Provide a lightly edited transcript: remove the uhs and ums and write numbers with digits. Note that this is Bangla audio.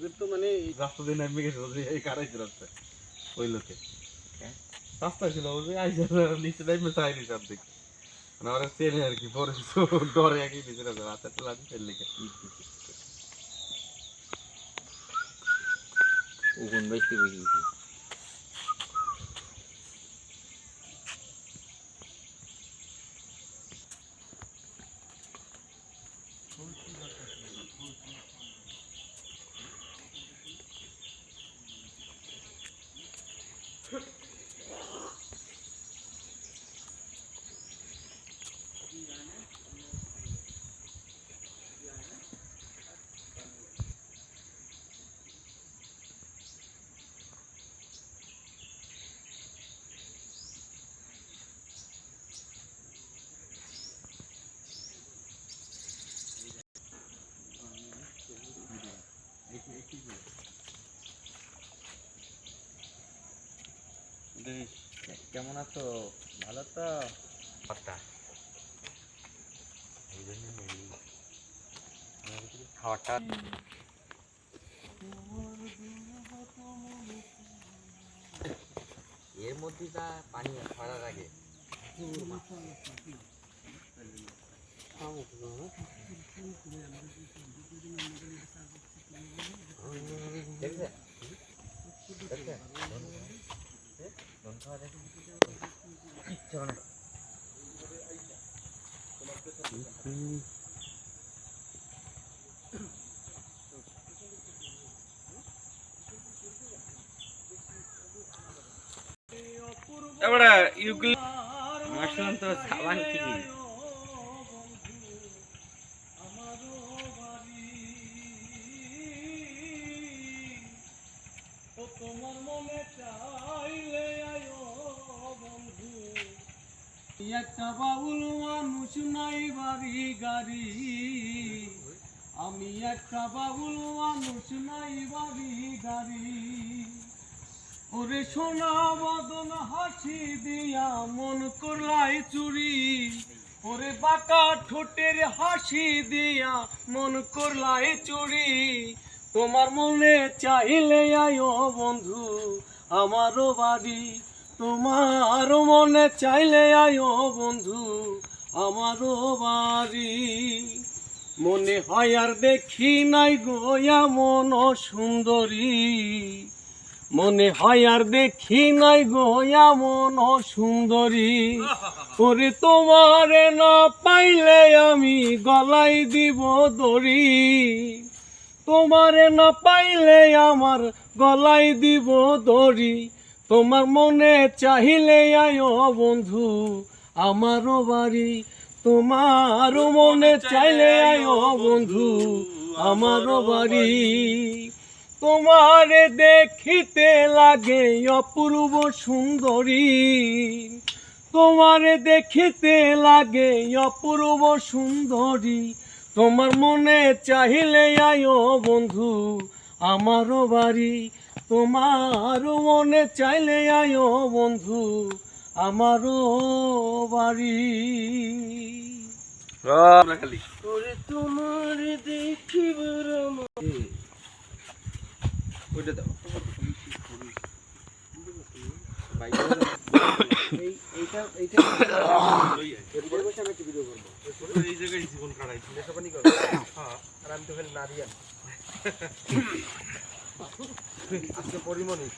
ওদের তো মানে রাস্তা দিয়ে নামে গেছে এই কারাইছে রাস্তা ওই লোকে রাস্তা ছিল ওই আইসা নিচে নামে চাইনি সব দেখি মানে ওরা চেনে আর কি পরে ডরে একই দিছে না রাতে তো লাগ ফেললে ওগুন বাইতে বুঝিয়েছি কেমন আছো ভালো তো খাওয়াটা এর মধ্যে যা পানি ছাড়ার আগে এবারে ইউক্লিড মাশরুম তো সাবান ঠিকই তোমার মনে চাইলে আয়ো বন্ধু একটা বাউল মানুষ নাই বাড়ি গাড়ি আমি একটা বাউল মানুষ নাই বাড়ি গাড়ি ওরে সোনা বদন হাসি দিয়া মন করলাই চুরি ওরে বাঁকা ঠোঁটের হাসি দিয়া মন করলাই চুরি তোমার মনে চাইলে আয়ো বন্ধু আমারও বাড়ি তোমার মনে চাইলে আয়ো বন্ধু আমারও বাড়ি মনে হয় আর দেখি নাই গোয়া মন সুন্দরী মনে হয় আর দেখি নাই গোয়া মন সুন্দরী ওরে তোমারে না পাইলে আমি গলাই দিব দড়ি তোমারে না পাইলে আমার গলাই দিব দড়ি তোমার মনে চাইলে আয়ো বন্ধু আমারও বাড়ি তোমার মনে চাইলে আয়ো বন্ধু আমারও বাড়ি তোমারে দেখিতে লাগে অপূর্ব সুন্দরী তোমারে দেখিতে লাগে অপূর্ব সুন্দরী তোমার মনে চাইলে আয়ো বন্ধু আমারও বাড়ি তোমার মনে চাইলে আয়ো বন্ধু আমারও বাড়ি তোমার দেখিবার ওইটা দাও এইটা এই জায়গায় জীবন কাটাইছি নেশাপানি করো আর আমি তো ফেলে নারিয়ান আজকে পরিমণি